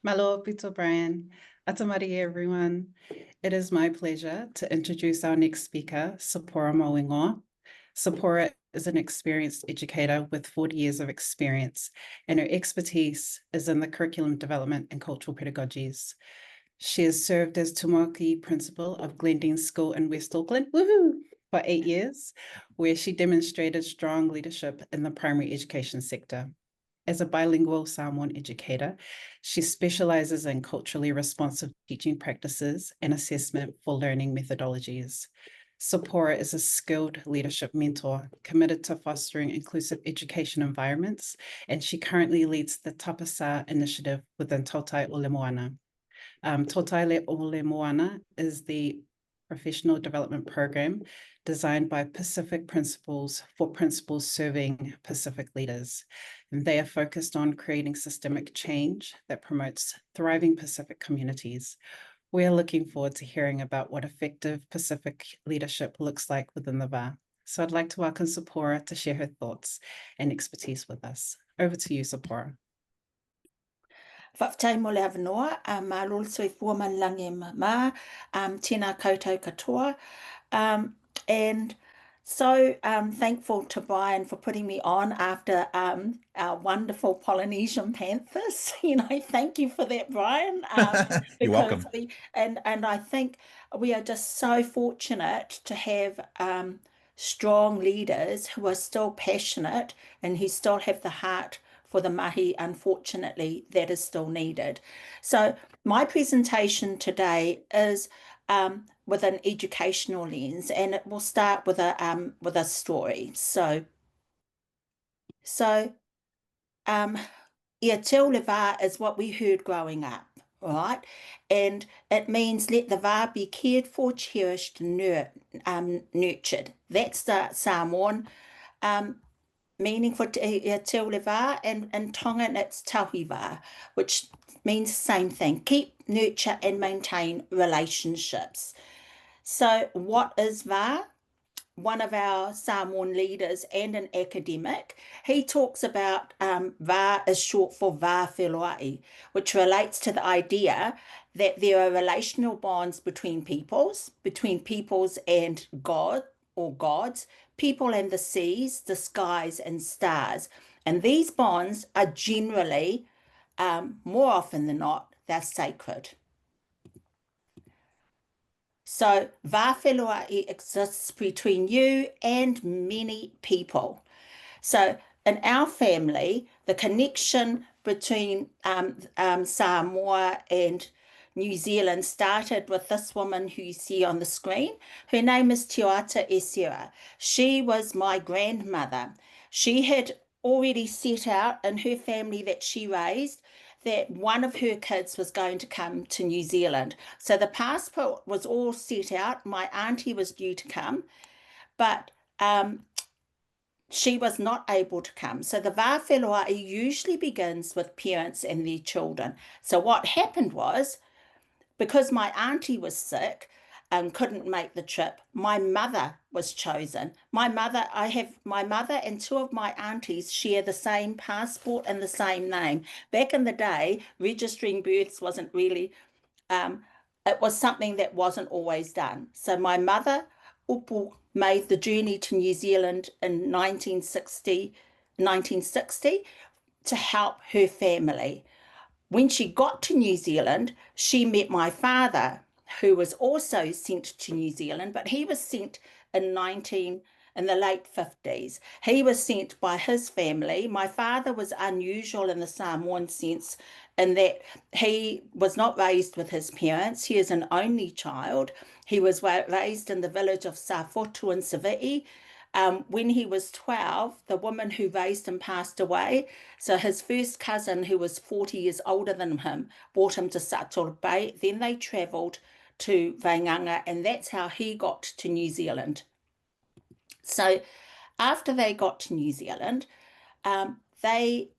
Malo Pito Brian. Atamari, everyone. It is my pleasure to introduce our next speaker, Sepora Mauigoa. Sepora is an experienced educator with 40 years of experience, and her expertise is in the curriculum development and cultural pedagogies. She has served as Tumoki Principal of Glendine School in West Auckland, for 8 years, where she demonstrated strong leadership in the primary education sector. As a bilingual Samoan educator, she specializes in culturally responsive teaching practices and assessment for learning methodologies. Sepora is a skilled leadership mentor committed to fostering inclusive education environments, and she currently leads the Tapasa initiative within Tautai o Moana. Tautai o Moana is the professional development program designed by Pacific Principles for principals serving Pacific leaders. And they are focused on creating systemic change that promotes thriving Pacific communities. We're looking forward to hearing about what effective Pacific leadership looks like within the VA. So I'd like to welcome Sepora to share her thoughts and expertise with us. Over to you, Sepora. Whaftai mo le avanoa, ma lolo soi fua manlange ma, tēnā koutou katoa. And so thankful to Brian for putting me on after our wonderful Polynesian Panthers. Thank you for that, Brian. You're welcome. And I think we are just so fortunate to have strong leaders who are still passionate and who still have the heart for the mahi, unfortunately, that is still needed. So my presentation today is with an educational lens, and it will start with a story. So Ia te o le wā is what we heard growing up, right? And it means let the wā be cared for, cherished, nurtured. That's the Samoan meaning for te o le wā, and Tongan it's tauhi wā, which means the same thing, keep, nurture and maintain relationships. So what is wā? One of our Samoan leaders and an academic, he talks about wā is short for whāwheloai, which relates to the idea that there are relational bonds between peoples and God or gods, people and the seas, the skies and stars. And these bonds are generally, more often than not, they're sacred. So whāwheloai exists between you and many people. So in our family, the connection between Samoa and New Zealand started with this woman who you see on the screen. Her name is Tautai Esera. She was my grandmother. She had already set out in her family that she raised that one of her kids was going to come to New Zealand. So the passport was all set out. My auntie was due to come, but she was not able to come. So the whāwheloai usually begins with parents and their children. So what happened was, because my auntie was sick and couldn't make the trip, my mother was chosen. My mother and two of my aunties share the same passport and the same name. Back in the day, registering births wasn't really, it was something that wasn't always done. So my mother, Upu, made the journey to New Zealand in 1960 to help her family. When she got to New Zealand, she met my father, who was also sent to New Zealand, but he was sent in the late 50s. He was sent by his family. My father was unusual in the Samoan sense in that he was not raised with his parents. He is an only child. He was raised in the village of Safotu in Savii. When he was 12, the woman who raised him passed away. So his first cousin, who was 40 years older than him, brought him to Sepora Bay. Then they travelled to Wainganga, and that's how he got to New Zealand. So after they got to New Zealand, they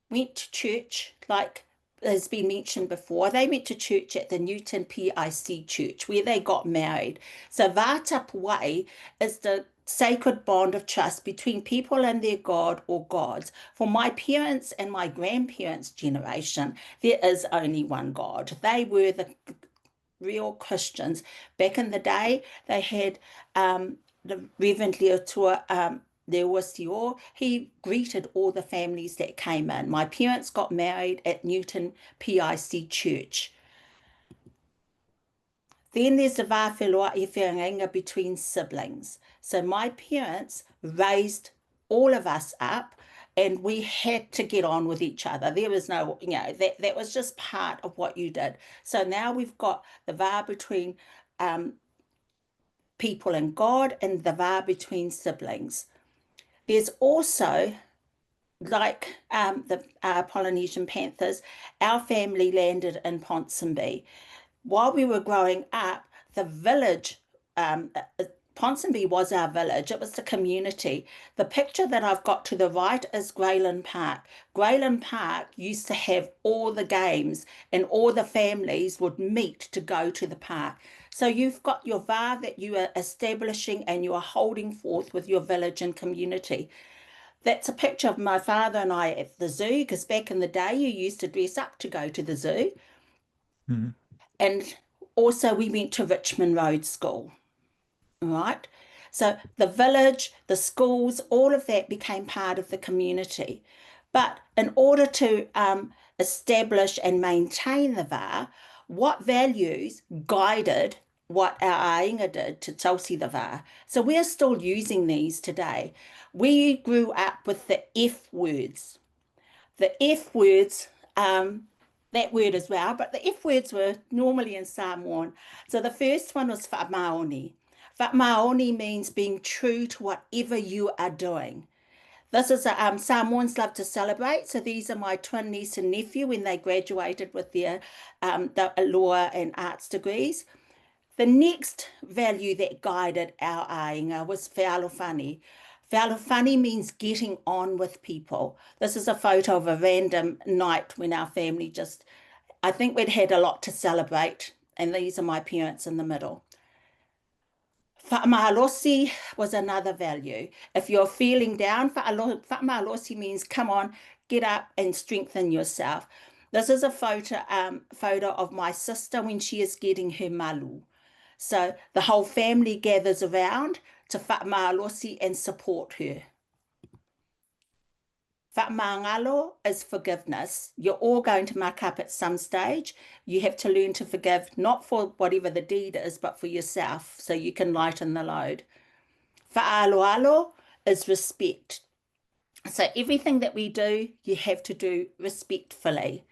went to church, like has been mentioned before. They went to church at the Newton PIC church where they got married. So Vātapuai is the sacred bond of trust between people and their God or gods. For my parents and my grandparents' generation, there is only one God. They were the real Christians. Back in the day, they had the Reverend Leotua Lewisior. He greeted all the families that came in. My parents got married at Newton PIC Church. Then there's the whāwhenua I whianganga between siblings. So my parents raised all of us up and we had to get on with each other. There was no, that was just part of what you did. So now we've got the wā between people and God and the wā between siblings. There's also, like the Polynesian Panthers, our family landed in Ponsonby. While we were growing up, the village, Ponsonby was our village. It was the community. The picture that I've got to the right is Grayland Park. Grayland Park used to have all the games and all the families would meet to go to the park. So you've got your wā that you are establishing and you are holding forth with your village and community. That's a picture of my father and I at the zoo, because back in the day you used to dress up to go to the zoo. Mm-hmm. And also we went to Richmond Road School, right? So the village, the schools, all of that became part of the community. But in order to establish and maintain the wā, what values guided what our ainga did to tausi the wā? So we're still using these today. We grew up with the F words. The F words, that word as well, but the F words were normally in Samoan. So the first one was whaamaoni. Whaamaoni means being true to whatever you are doing. This is Samoans love to celebrate. So these are my twin niece and nephew when they graduated with their law and arts degrees. The next value that guided our ainga was whealowhani. Whealowhani means getting on with people. This is a photo of a random night when our family I think we'd had a lot to celebrate, and these are my parents in the middle. Whaamalosi was another value. If you're feeling down, whaamalosi means come on, get up and strengthen yourself. This is a photo of my sister when she is getting her malu. So the whole family gathers around to whaamalosi and support her. Whaamangalo is forgiveness. You're all going to muck up at some stage. You have to learn to forgive, not for whatever the deed is, but for yourself, so you can lighten the load. Whaaloalo is respect. So everything that we do, you have to do respectfully.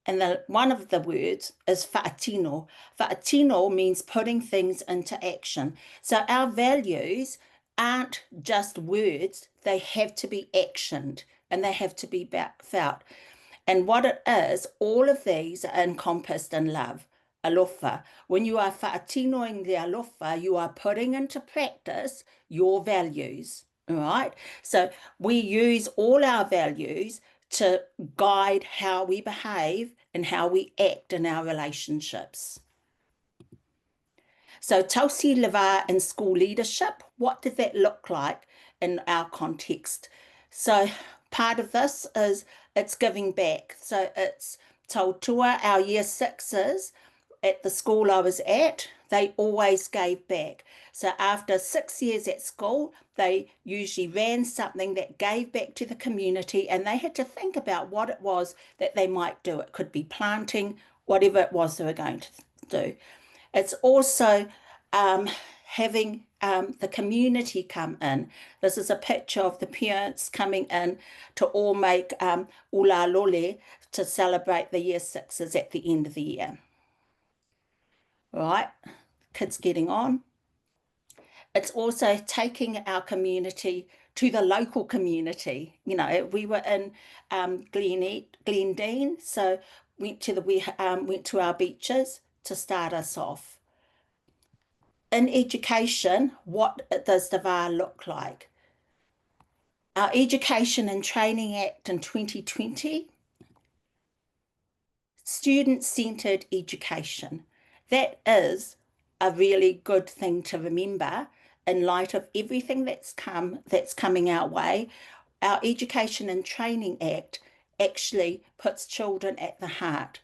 And one of the words is whaatino. Whaatino means putting things into action. So our values aren't just words, they have to be actioned and they have to be felt. And what it is, all of these are encompassed in love, alofa. When you are whaatinoing the alofa, you are putting into practice your values, all right? So we use all our values to guide how we behave and how we act in our relationships. So tausi lewa in school leadership, what did that look like in our context? So part of this is it's giving back. So it's tautua, our year sixes at the school I was at, they always gave back. So after 6 years at school, they usually ran something that gave back to the community, and they had to think about what it was that they might do. It could be planting, whatever it was they were going to do. It's also having the community come in. This is a picture of the parents coming in to all make ula lole to celebrate the year sixes at the end of the year. Right, kids getting on. It's also taking our community to the local community. You know, we were in Glendine, so went to our beaches to start us off. In education, what does the wā look like? Our Education and Training Act in 2020, student-centred education. That is a really good thing to remember in light of everything that's coming our way, our Education and Training Act actually puts children at the heart.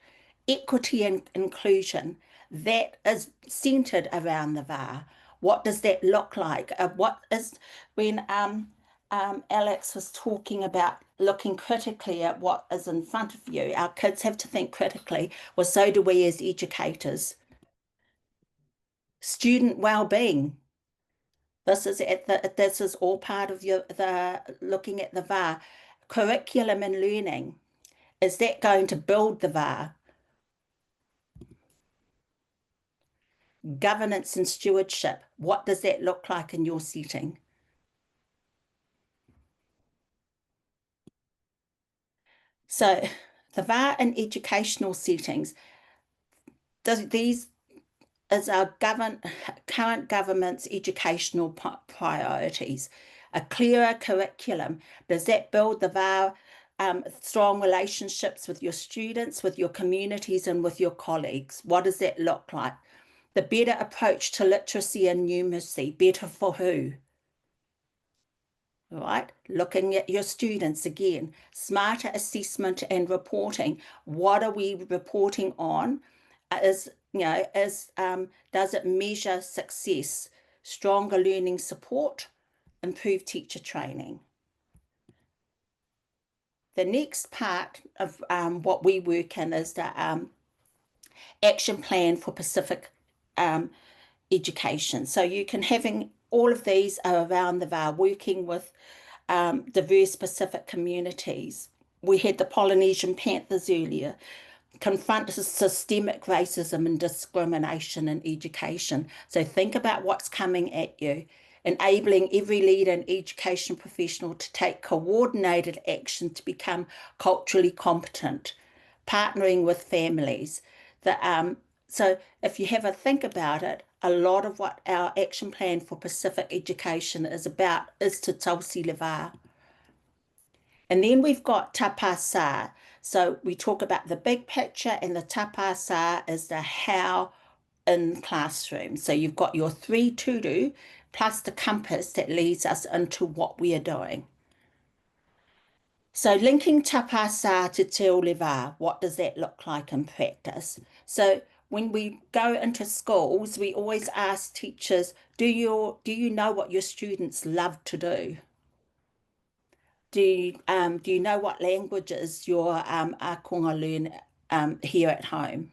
Equity and inclusion, that is centered around the VAR. What does that look like? What is when Alex was talking about looking critically at what is in front of you. Our kids have to think critically, well, so do we as educators. Student well-being. This is all part of the looking at the VAR. Curriculum and learning. Is that going to build the VAR? Governance and stewardship. What does that look like in your setting? So the VAR in educational settings, these is our current government's educational priorities. A clearer curriculum. Does that build the VAR strong relationships with your students, with your communities, and with your colleagues? What does that look like? The better approach to literacy and numeracy. Better for who? Right? Looking at your students again. Smarter assessment and reporting. What are we reporting on? Does it measure success? Stronger learning support, improved teacher training. The next part of what we work in is the action plan for Pacific education. So you can having all of these are around the VAR, working with diverse Pacific communities. We had the Polynesian Panthers earlier. Confront systemic racism and discrimination in education. So think about what's coming at you. Enabling every leader and education professional to take coordinated action to become culturally competent. Partnering with families. So if you have a think about it, a lot of what our action plan for Pacific education is about is to tausi le vā. And then we've got tapasa. So we talk about the big picture, and the tapasa is the how in classroom. So you've got your 3 turu plus the compass that leads us into what we are doing. So linking tapasa to te o le vā, what does that look like in practice? So when we go into schools, we always ask teachers, do you know what your students love to do? Do you know what languages your ākonga learn here at home?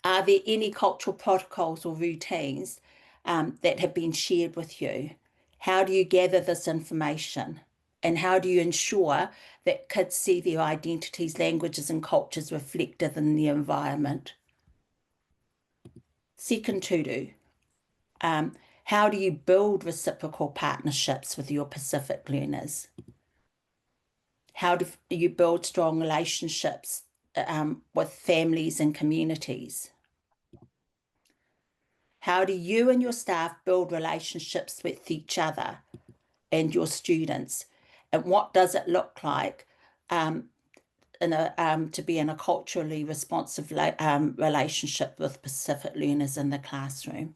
Are there any cultural protocols or routines that have been shared with you? How do you gather this information? And how do you ensure that kids see their identities, languages, and cultures reflected in the environment? Second turu, how do you build reciprocal partnerships with your Pacific learners? How do you build strong relationships with families and communities? How do you and your staff build relationships with each other and your students? And what does it look like to be in a culturally responsive relationship with Pacific learners in the classroom?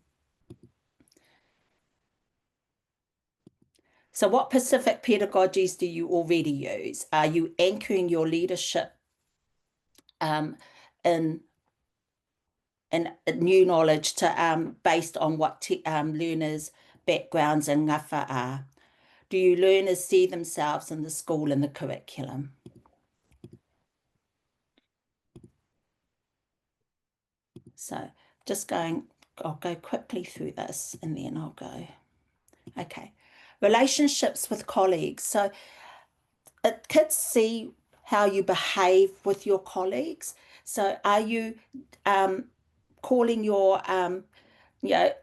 So what Pacific pedagogies do you already use? Are you anchoring your leadership in new knowledge to based on what learners' backgrounds and ngawha are? Do you learners see themselves in the school and the curriculum? So I'll go quickly through this and then I'll go. Okay, relationships with colleagues. So kids see how you behave with your colleagues. So are you calling your,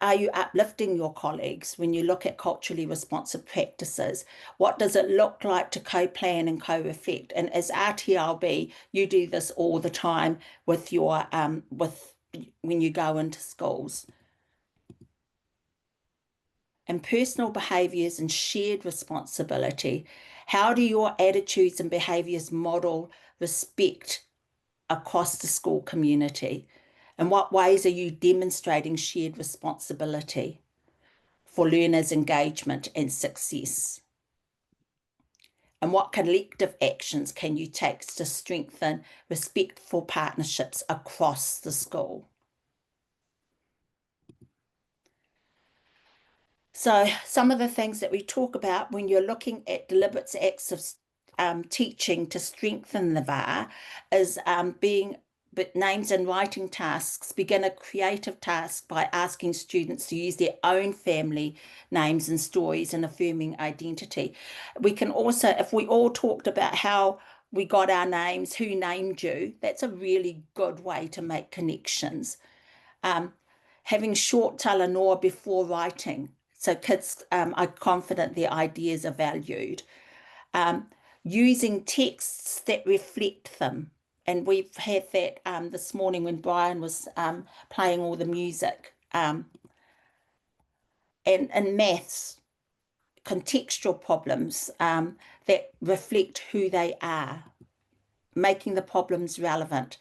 are you uplifting your colleagues when you look at culturally responsive practices? What does it look like to co-plan and co-reflect? And as RTLB, you do this all the time with your, when you go into schools. And personal behaviours and shared responsibility. How do your attitudes and behaviours model respect across the school community? In what ways are you demonstrating shared responsibility? for learners' engagement and success? And what collective actions can you take to strengthen respectful partnerships across the school? So some of the things that we talk about when you're looking at deliberate acts of teaching to strengthen the VAR is but names and writing tasks. Begin a creative task by asking students to use their own family names and stories and affirming identity. We can also, if we all talked about how we got our names, who named you, that's a really good way to make connections. Having short talanoa before writing, so kids are confident their ideas are valued. Using texts that reflect them. And we've had that this morning when Brian was playing all the music. And maths, contextual problems that reflect who they are, making the problems relevant.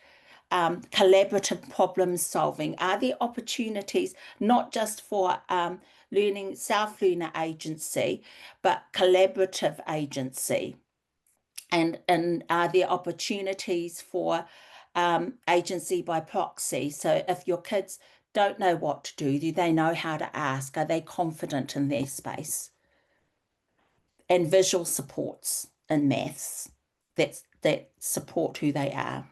Collaborative problem solving. Are there opportunities not just for learning self-learner agency, but collaborative agency? And are there opportunities for agency by proxy? So if your kids don't know what to do they know how to ask? Are they confident in their space? And visual supports in maths that support who they are.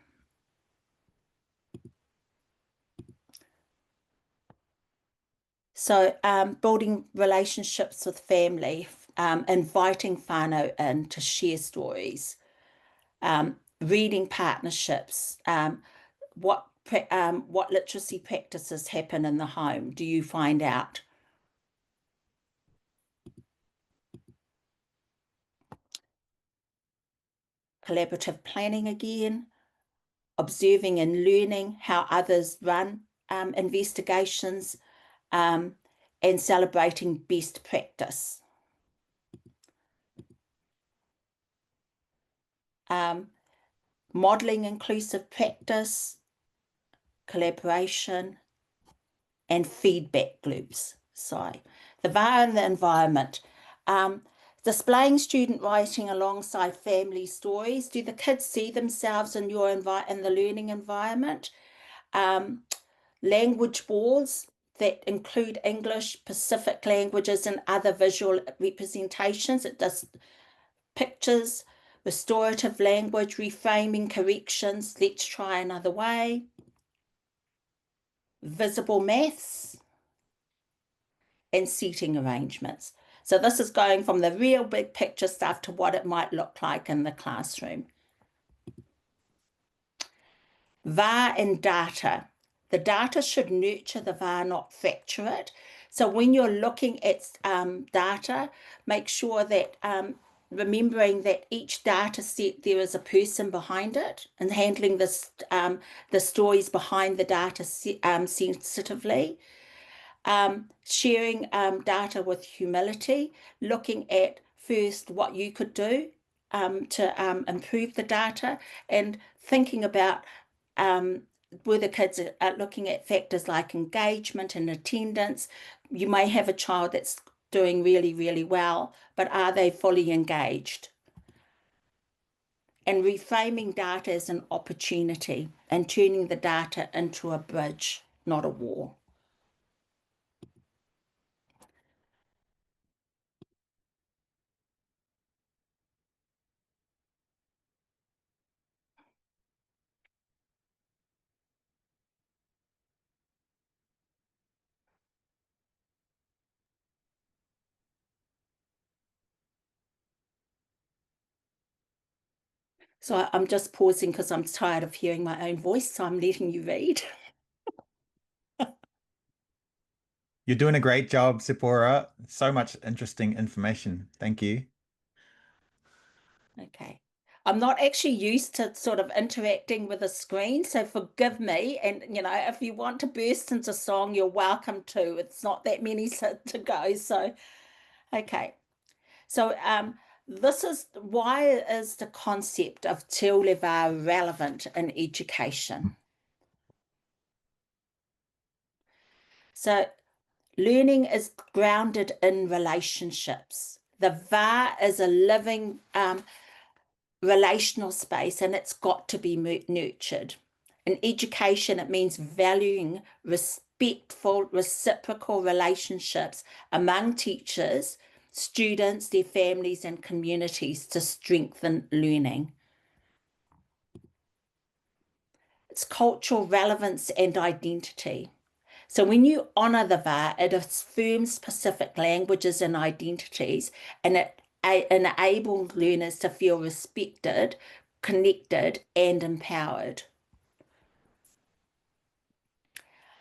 So building relationships with family, inviting whānau in to share stories, reading partnerships, what literacy practices happen in the home? Do you find out? Collaborative planning again, observing and learning how others run investigations, and celebrating best practice. Modeling inclusive practice, collaboration, and feedback loops. Sorry, the VAR and the environment. Displaying student writing alongside family stories. Do the kids see themselves in your in the learning environment? Language boards that include English, Pacific languages, and other visual representations. It does pictures, restorative language, reframing, corrections, let's try another way. Visible maths, and seating arrangements. So this is going from the real big picture stuff to what it might look like in the classroom. VAR and data. The data should nurture the VAR, not fracture it. So when you're looking at data, make sure that remembering that each data set, there is a person behind it and handling this, the stories behind the data sensitively. Sharing data with humility, looking at first what you could do to improve the data, and thinking about where the kids are looking at factors like engagement and attendance. You may have a child that's doing really, really well, but are they fully engaged? And reframing data as an opportunity and turning the data into a bridge, not a wall. So I'm just pausing because I'm tired of hearing my own voice, so I'm letting you read. You're doing a great job, Sepora. So much interesting information. Thank you. Okay. I'm not actually used to sort of interacting with a screen, so forgive me. And, you know, if you want to burst into song, you're welcome to. It's not that many to go. So, okay. So, this is why is the concept of te lewa relevant in education? So learning is grounded in relationships. The va is a living relational space, and it's got to be nurtured. In education, it means valuing respectful, reciprocal relationships among teachers, students, their families, and communities to strengthen learning. It's cultural relevance and identity. So when you honour the va, it affirms specific languages and identities, and it enables learners to feel respected, connected, and empowered.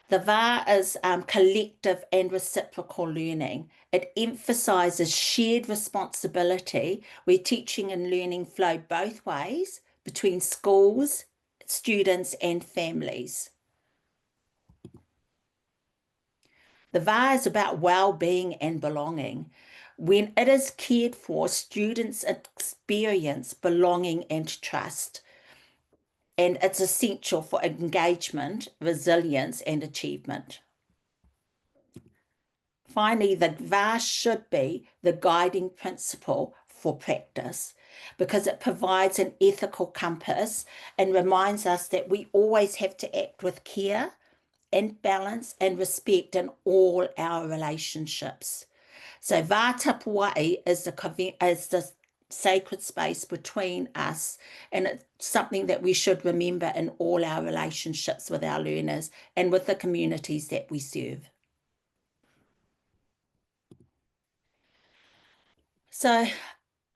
The va is collective and reciprocal learning. It emphasises shared responsibility where teaching and learning flow both ways between schools, students, and families. The va is about well-being and belonging. When it is cared for, students experience belonging and trust. And it's essential for engagement, resilience, and achievement. Finally, the va should be the guiding principle for practice because it provides an ethical compass and reminds us that we always have to act with care and balance and respect in all our relationships. So va tapuai is the sacred space between us, and it's something that we should remember in all our relationships with our learners and with the communities that we serve. So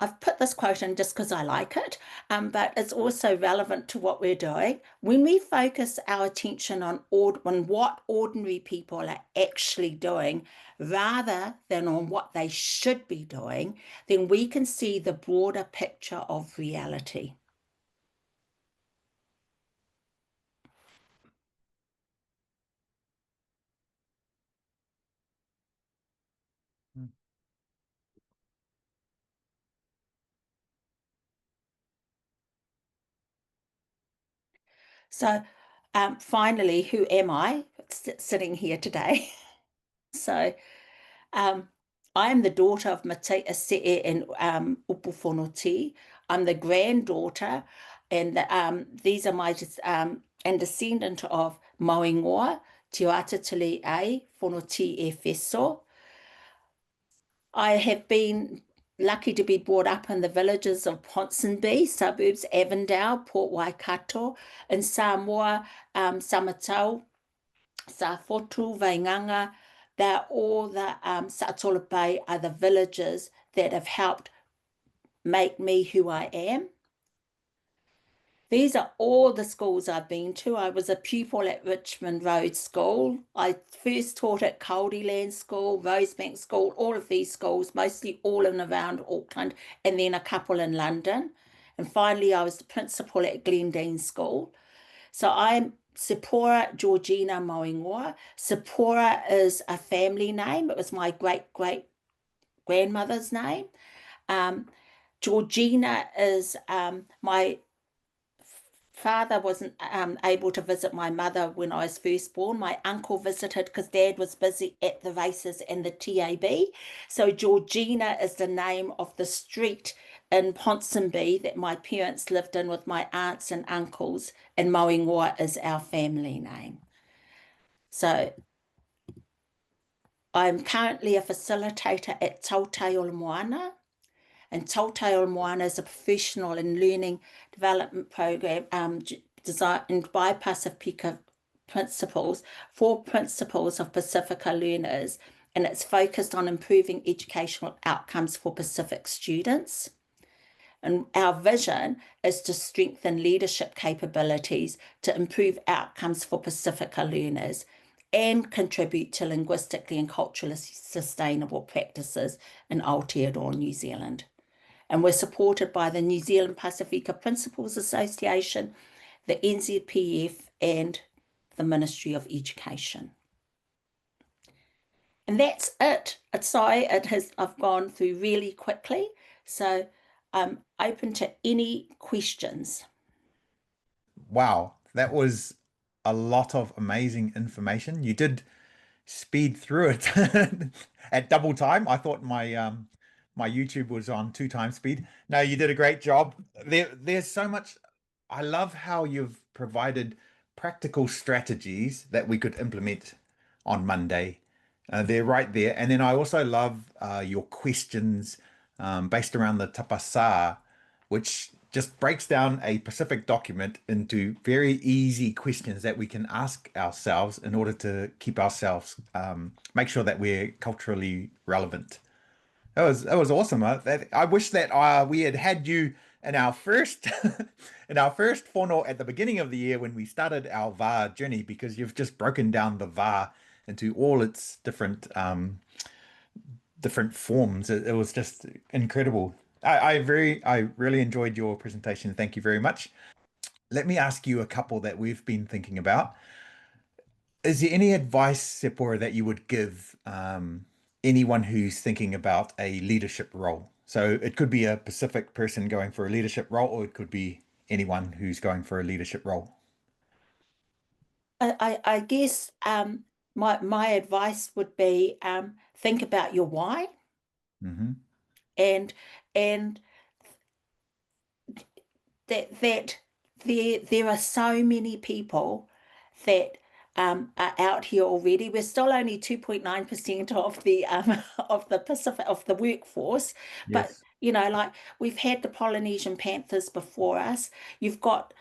I've put this quote in just because I like it, but it's also relevant to what we're doing. When we focus our attention on what ordinary people are actually doing rather than on what they should be doing, then we can see the broader picture of reality. So finally, who am I sitting here today? So I am the daughter of Mate Asee and Upu Fono Ti. I'm the granddaughter, and these are my and descendant of Mauigoa, Te Atatili A, Fono Ti e Feso. I have been lucky to be brought up in the villages of Ponsonby, suburbs Avondale, Port Waikato, in Samoa, Samatau, Safotu, Vainganga. They're all the Sa'atola Bay are the villages that have helped make me who I am. These are all the schools I've been to. I was a pupil at Richmond Road School. I first taught at Caldyland School, Rosebank School, all of these schools, mostly all in around Auckland, and then a couple in London. And finally, I was the principal at Glendine School. So I'm Sepora Georgina Mauigoa. Sepora is a family name. It was my great-great-grandmother's name. Georgina is my father wasn't able to visit my mother when I was first born. My uncle visited because Dad was busy at the races and the TAB. So Georgina is the name of the street in Ponsonby that my parents lived in with my aunts and uncles, and Mauigoa is our family name. So I'm currently a facilitator at Tautai o Moana. And Tautai o Moana is a professional and learning development program designed by Pasifika principles for principles of Pacifica learners, and it's focused on improving educational outcomes for Pacific students. And our vision is to strengthen leadership capabilities to improve outcomes for Pacifica learners and contribute to linguistically and culturally sustainable practices in Aotearoa, New Zealand. And we're supported by the New Zealand Pasifika Principals Association, the NZPF, and the Ministry of Education. And that's it. Sorry, I've gone through really quickly, so I'm open to any questions. Wow, that was a lot of amazing information. You did speed through it at double time. I thought my YouTube was on 2 times speed. No, you did a great job. There's so much. I love how you've provided practical strategies that we could implement on Monday. They're right there. And then I also love your questions based around the tapasa, which just breaks down a Pacific document into very easy questions that we can ask ourselves in order to keep ourselves, make sure that we're culturally relevant. That was awesome. I wish that we had you in our first in our first Fono at the beginning of the year when we started our VAR journey, because you've just broken down the VAR into all its different forms. It was just incredible. I really enjoyed your presentation. Thank you very much. Let me ask you a couple that we've been thinking about. Is there any advice, Sepora, that you would give anyone who's thinking about a leadership role? So it could be a Pacific person going for a leadership role, or it could be anyone who's going for a leadership role. I guess my advice would be think about your why, Mm-hmm. and and that there are so many people that are out here already. We're still only 2.9% of the of the workforce, but Yes. like we've had the Polynesian Panthers before us. You've got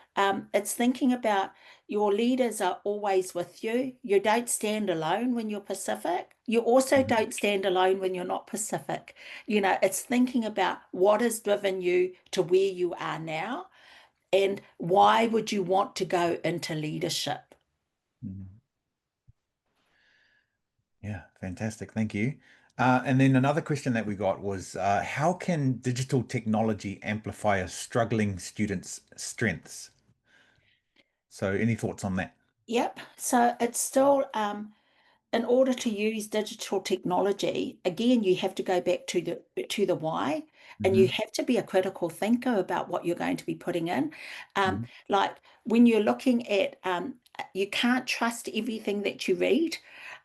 it's thinking about your leaders are always with you. You don't stand alone when you're Pacific. You also Mhm. don't stand alone when you're not Pacific. It's thinking about what has driven you to where you are now, and why would you want to go into leadership? Mhm. Yeah, fantastic. Thank you. And then another question that we got was, how can digital technology amplify a struggling student's strengths? So any thoughts on that? Yep. So it's still in order to use digital technology, again, you have to go back to the why, and you Hmm. have to be a critical thinker about what you're going to be putting in. Hmm. Like when you're looking at, you can't trust everything that you read.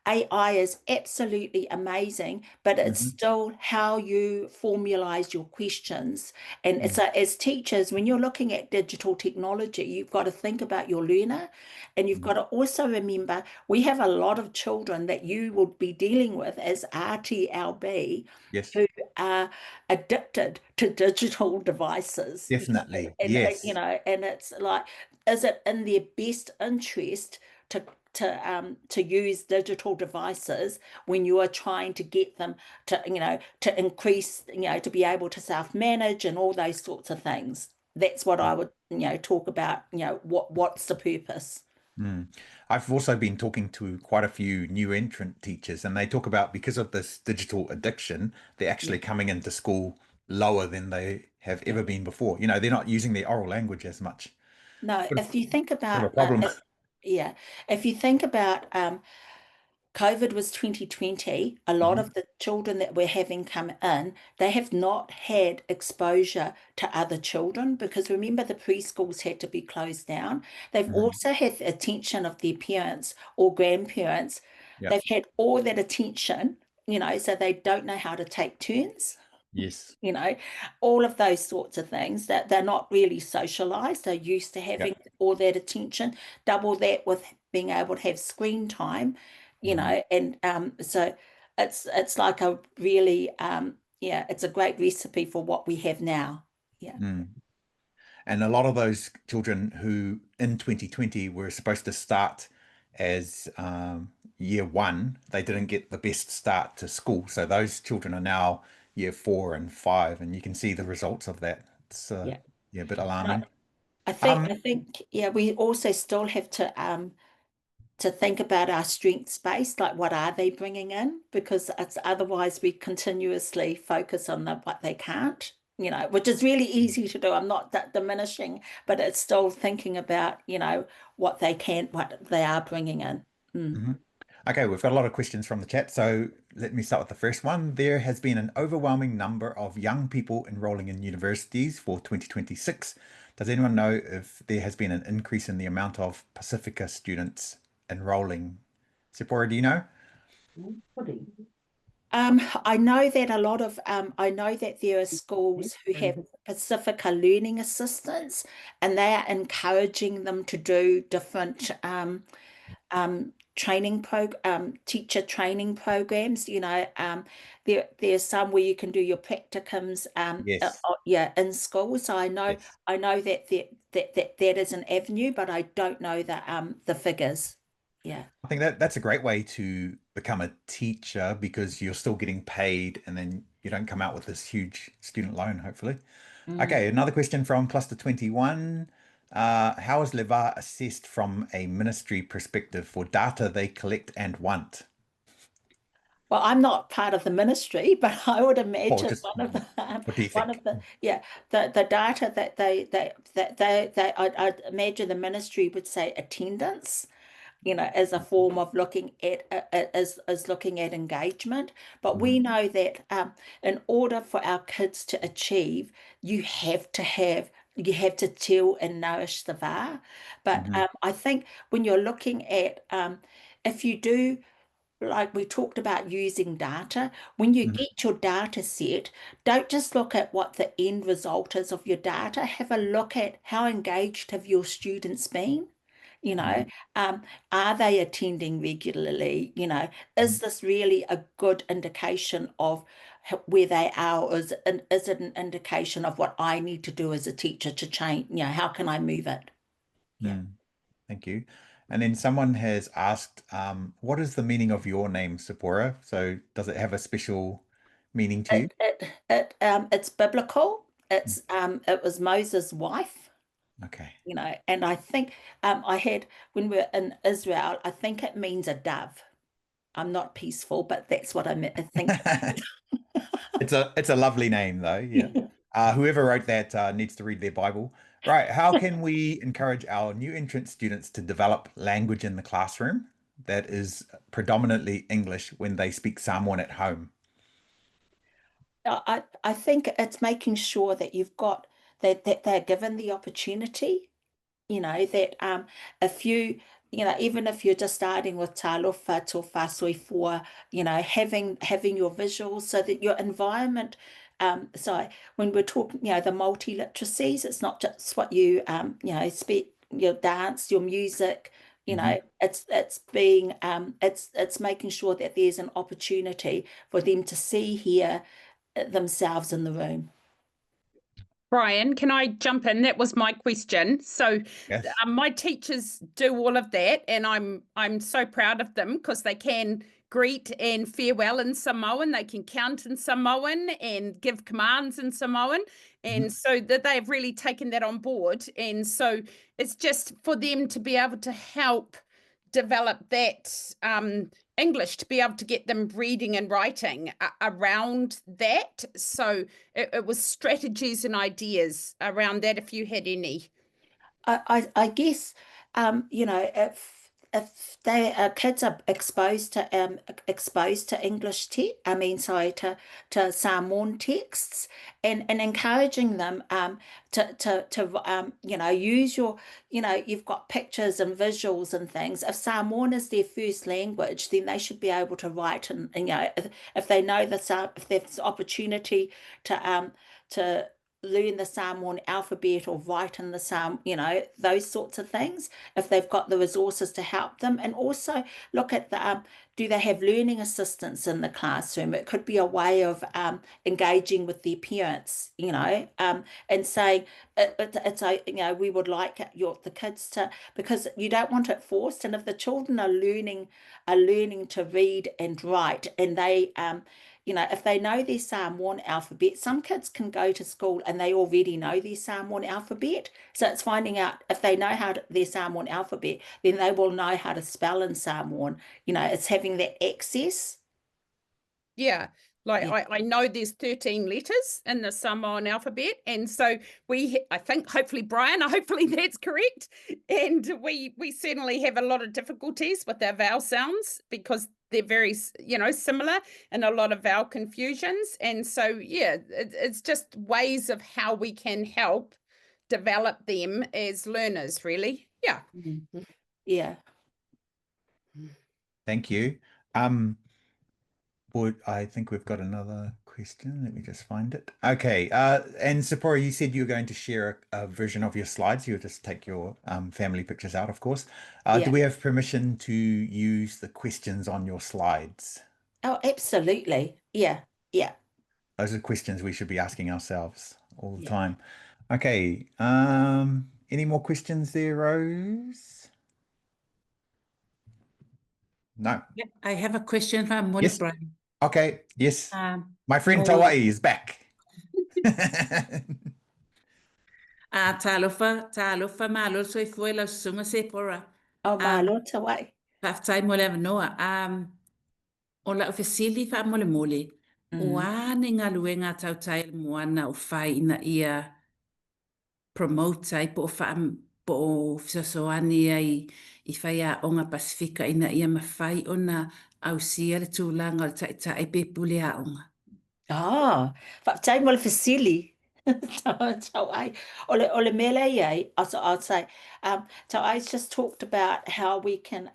AI is absolutely amazing, but it's Hmm. still how you formalize your questions. And so, as teachers, when you're looking at digital technology, you've got to think about your learner, and you've got to also remember we have a lot of children that you will be dealing with as RTLB Yes, who are addicted to digital devices. definitely. And Yes. and it's like, is it in their best interest to to use digital devices when you are trying to get them to to increase, to be able to self-manage and all those sorts of things? That's what I would talk about. What's the purpose? Mm. I've also been talking to quite a few new entrant teachers, and they talk about because of this digital addiction, they're Yeah. actually coming into school lower than they have Yeah. ever been before. They're not using their oral language as much. No, Bit of, if you think bit of about a problem. yeah, if you think about COVID was 2020. A lot Mhm. of the children that we're having come in, they have not had exposure to other children, because remember the preschools had to be closed down. They've Mhm. also had the attention of their parents or grandparents. Yeah. They've had all that attention, so they don't know how to take turns, Yes. you know, all of those sorts of things, that they're not really socialized. They're used to Yeah. having all that attention, double that with being able to have screen time, Mhm. and so it's like a really yeah, it's a great recipe for what we have now. Yeah. Mm. And a lot of those children who in 2020 were supposed to start as year one, they didn't get the best start to school. So those children are now year 4 and 5, and you can see the results of that. It's Yeah. yeah, a bit No, alarming. I Um, think yeah, we also still have to think about our strength space, like what are they bringing in? Because it's otherwise we continuously focus on what they can't, which is really easy to do. I'm not that diminishing, but it's still thinking about, what they can, what they are bringing in. Mm. mhm. Okay, we've got a lot of questions from the chat. So let me start with the first one. There has been an overwhelming number of young people enrolling in universities for 2026. Does anyone know if there has been an increase in the amount of Pacifica students enrolling? Sepora, do you know? I know that a lot of I know that there are schools who have Pacifica learning assistants, and they are encouraging them to do different teacher training programs. There's some where you can do your practicums Yes, in school. So yes. I know that that is an avenue, but I don't know the figures. Yeah. I think that's a great way to become a teacher because you're still getting paid and then you don't come out with this huge student loan, hopefully. Okay, another question from Cluster 21. How is Leva assessed from a ministry perspective for data they collect and want? Well, I'm not part of the ministry, but I would Or imagine just what do you one of think? the the data that I'd imagine the ministry would say attendance, as a form of looking at as looking at engagement. But we know that in order for our kids to achieve, you have to till and nourish the va. But Mhm, I think when you're looking at if you do, like we talked about using data, when you mhm, get your data set, don't just look at what the end result is of your data. Have a look at how engaged have your students been. You know, mhm, um, are they attending regularly? mhm. Is this really a good indication of where they are, or is it an indication of what I need to do as a teacher to change? How can I move it? Yeah. Mm, thank you. And then someone has asked, what is the meaning of your name, Sepora? So does it have a special meaning to you? It's biblical. It was Moses' wife, Okay. and I think I had when we were in Israel, I think it means a dove. I'm not peaceful, but that's what I think. It's a lovely name though. Yeah. Whoever wrote that needs to read their Bible. Right. How can we encourage our new entrant students to develop language in the classroom that is predominantly English when they speak Samoan at home? I think it's making sure that you've got that they're given the opportunity. That if even if you're just starting with talofa tofa soifua, having your visuals so that your environment, so when we're talking, the multi-literacies, it's not just what you speak, your dance, your music, Mhm. it's being it's making sure that there's an opportunity for them to see, hear themselves in the room. Brian, can I jump in? That was my question. So, Yes. my teachers do all of that, and I'm so proud of them because they can greet and farewell in Samoan, they can count in Samoan and give commands in Samoan, Mhm. and so that they've really taken that on board. And so it's just for them to be able to help develop that English, to be able to get them reading and writing around that. So it was strategies and ideas around that, if you had any. I guess if they kids are exposed to English text, I mean, sorry, to Samoan texts, and encouraging them to use your, you've got pictures and visuals and things. If Samoan is their first language, then they should be able to write, and if they know if there's opportunity to learn the Samoan alphabet or write in the those sorts of things, if they've got the resources to help them. And also look at do they have learning assistants in the classroom? It could be a way of engaging with their parents, and saying it's we would like the kids to, because you don't want it forced. And if the children are learning to read and write, and they if they know their Samoan alphabet, some kids can go to school and they already know their Samoan alphabet. So it's finding out if they know their Samoan alphabet, then they will know how to spell in Samoan. It's having that access. Yeah, like Yeah. I know there's 13 letters in the Samoan alphabet, and so I think hopefully Brian, hopefully that's correct, and we certainly have a lot of difficulties with our vowel sounds because they're very similar, and a lot of vowel confusions. And so yeah, it's just ways of how we can help develop them as learners, really. Yeah. Yeah. Thank you. Um, I think we've got another question. Let me just find it. Okay. And Sepora, you said you were going to share a version of your slides. You'll just take your family pictures out, of course. Yeah. Do we have permission to use the questions on your slides? Oh, absolutely. Yeah. Yeah. Those are questions we should be asking ourselves all the Yeah. time. Okay. Any more questions there, Rose? No. Yeah, I have a question from Molly Yes. Brian. Okay. Yes. My friend no- Tautai is back. Talofa malo so foi la sunga Sepora. Oh, malo Tautai. Paftai mole noa. O la ofisili fa mole mole. Wa ni ngaluenga Tautai Moana o fai ina ia promote ai po fa po fisoani ai I fai a onga Pasifika ina ia mawhai ona au sia le tūlanga o tai pe pule a onga. Ah, whaptai mo le fasili. Tautai. Ole mele ai, I'll say, Tauai's just talked about how we can,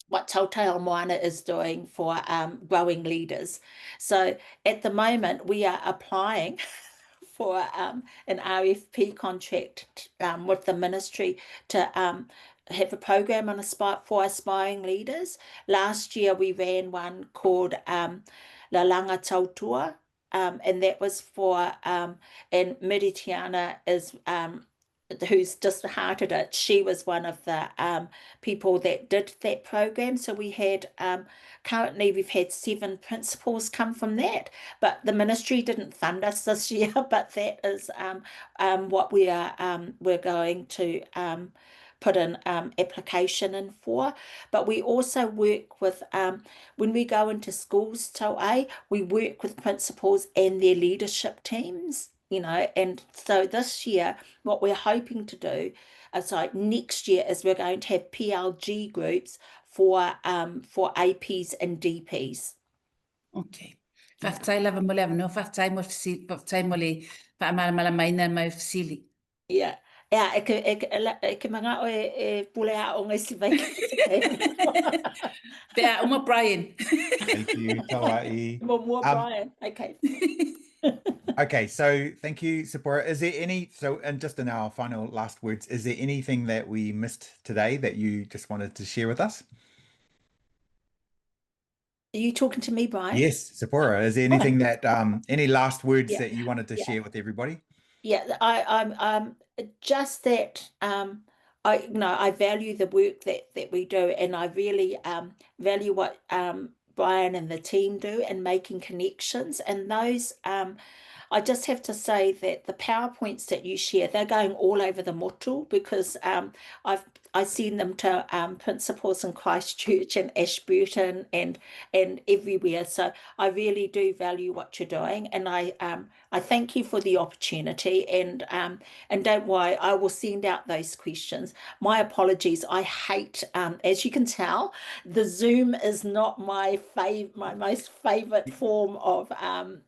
what Tautai Moana is doing for growing leaders. So at the moment, we are applying for an RFP contract with the ministry to have a program on for aspiring leaders. Last year, we ran one called La Langa Tautua, and that was for, and Meritiana is who's just hearted it. She was one of the people that did that program. So we had currently we've had 7 principals come from that, but the ministry didn't fund us this year. But that is what we are we're going to put an application in for. But we also work with when we go into schools, Tautai, we work with principals and their leadership teams. And so this year, what we're hoping to do, next year, is we're going to have PLG groups for APs and DPs. Okay. Whaftai lava mole no whaftai mole whaamala maina mai fasili. Yeah. Yeah, e manga o e pule a o ngai siwai. Pea, uma Brian. Thank you, Tauai. More Brian. Okay. Okay, so thank you, Sepora. Is there and just in our final last words, is there anything that we missed today that you just wanted to share with us? Are you talking to me, Brian? Yes, Sepora. Is there anything that any last words Yeah. that you wanted to share with everybody? Yeah, I'm just that I value the work that we do, and I really value what Brian and the team do and making connections. And those I just have to say that the PowerPoints that you share, they're going all over the motu, because I send them to principals in Christchurch and Ashburton and everywhere. So I really do value what you're doing, and I thank you for the opportunity. And don't worry, I will send out those questions. My apologies. I hate, as you can tell, the Zoom is not my most favorite form of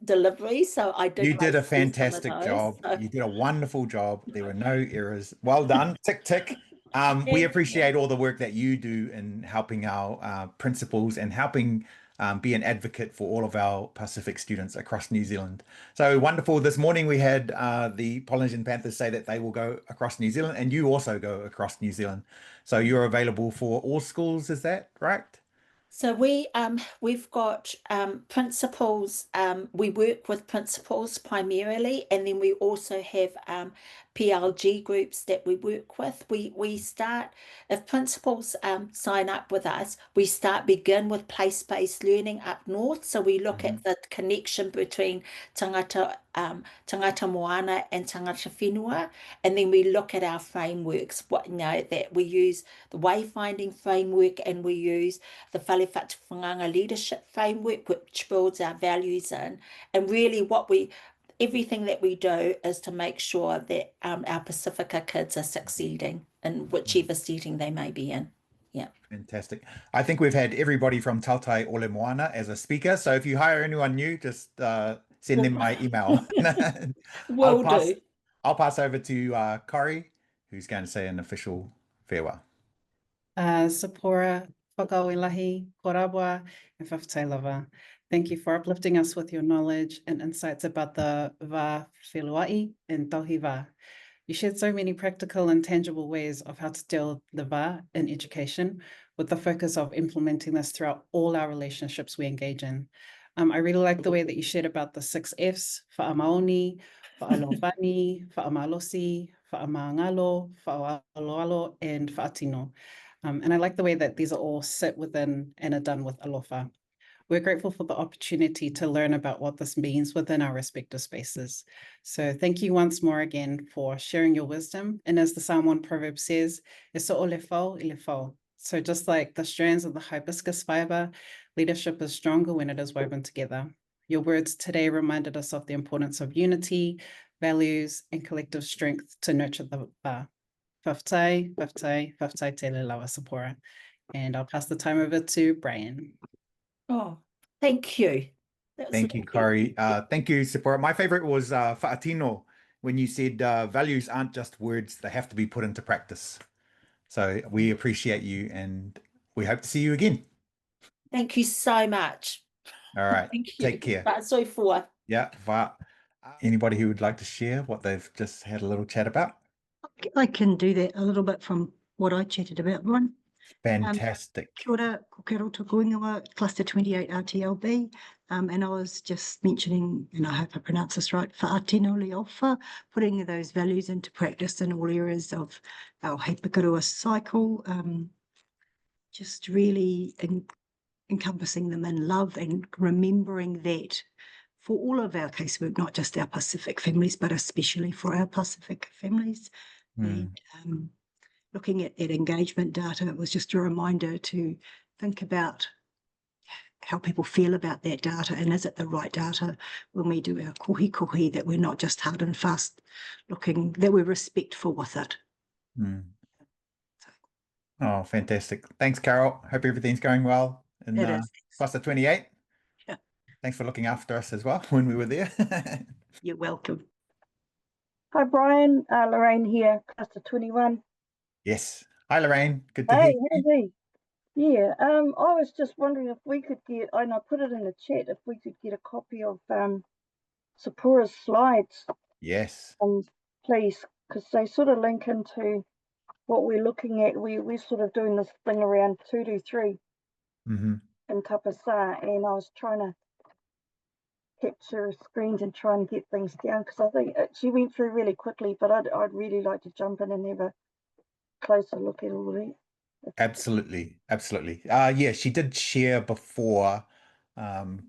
delivery. So I did. You did a fantastic job. So. You did a wonderful job. There were no errors. Well done. Tick, tick. We appreciate all the work that you do in helping our principals and helping be an advocate for all of our Pacific students across New Zealand. So wonderful. This morning we had the Polynesian Panthers say that they will go across New Zealand, and you also go across New Zealand. So you're available for all schools, is that right? So we've got principals. We work with principals primarily, and then we also have PLG groups that we work with. We start, if principals sign up with us, we begin with place-based learning up north. So we look at the connection between tangata Moana and tangata whenua, and then we look at our frameworks. That we use the wayfinding framework, and we use the Whanganga leadership framework, which builds our values in. And really everything that we do is to make sure that our Pacifica kids are succeeding in whichever setting they may be in. Yeah. Fantastic. I think we've had everybody from Tautai Ole Moana as a speaker. So if you hire anyone new, just send them my email. I'll pass over to Corey, who's going to say an official farewell. Sepora, whakauilahi, korabua, and whawhtai lava. Thank you for uplifting us with your knowledge and insights about the va wheluai and tauhi va. You shared so many practical and tangible ways of how to deal with the va in education, with the focus of implementing this throughout all our relationships we engage in. I really like the way that you shared about the 6 Fs, whaamaoni, whaalofani, whaamalosi, whaamangalo, whaaloalo, and whaatino. And I like the way that these are all sit within and are done with alofa. We're grateful for the opportunity to learn about what this means within our respective spaces. So thank you once more again for sharing your wisdom. And as the Samoan proverb says, e so o le fau I le fau. So just like the strands of the hibiscus fiber, leadership is stronger when it is woven together. Your words today reminded us of the importance of unity, values, and collective strength to nurture the va. Whawhtai, whawhtai, whawhtai te le lawa Sepora. And I'll pass the time over to Brian. Oh, thank you. That was Thank you, lovely. Kari. Thank you, Sepora. My favorite was whaatino, when you said values aren't just words, they have to be put into practice. So we appreciate you and we hope to see you again. Thank you so much. All right. Thank you. Take care. Soi for. Yeah. Anybody who would like to share what they've just had a little chat about? I can do that a little bit from what I chatted about, Ron. Fantastic. Kia ora, ko kero tōku ingoa, Cluster 28 RTLB. And I was just mentioning, and I hope I pronounce this right, whaatino le ofa, putting those values into practice in all areas of our hei pikarua cycle, just really encompassing them in love and remembering that for all of our casework, not just our Pacific families, but especially for our Pacific families. And looking at engagement data, it was just a reminder to think about how people feel about that data and is it the right data when we do our kohi, that we're not just hard and fast looking, that we're respectful with it. Oh, fantastic. Thanks, Carol. Hope everything's going well in It is. Cluster 28. Yeah. Thanks for looking after us as well when we were there. You're welcome. Hi, Brian. Lorraine here, Cluster 21. Yes. Hi, Lorraine. Good to hear Hey, you. howdy. Yeah, I was just wondering if we could get, and I put it in the chat, if we could get a copy of Sepora's slides, Yes. please, because they sort of link into what we're looking at. We're sort of doing this thing around 223 Mm-hmm. in Tapasa, and I was trying to capture screens and try and get things down because I think she went through really quickly, but I'd really like to jump in and have a closer look at all of it. Absolutely. Absolutely. Yeah, she did share before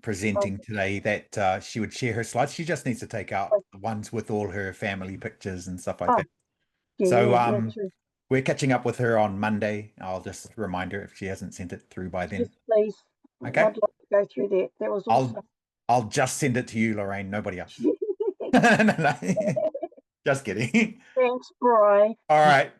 presenting today that she would share her slides. She just needs to take out the ones with all her family pictures and stuff like that. Yeah, So yeah, true. we're catching up with her on Monday. I'll just remind her if she hasn't sent it through by then. Yes, please. Okay. I'd like to go through that. That was awesome. I'll just send it to you, Lorraine, nobody else. No. Just kidding. Thanks, Bri. All right.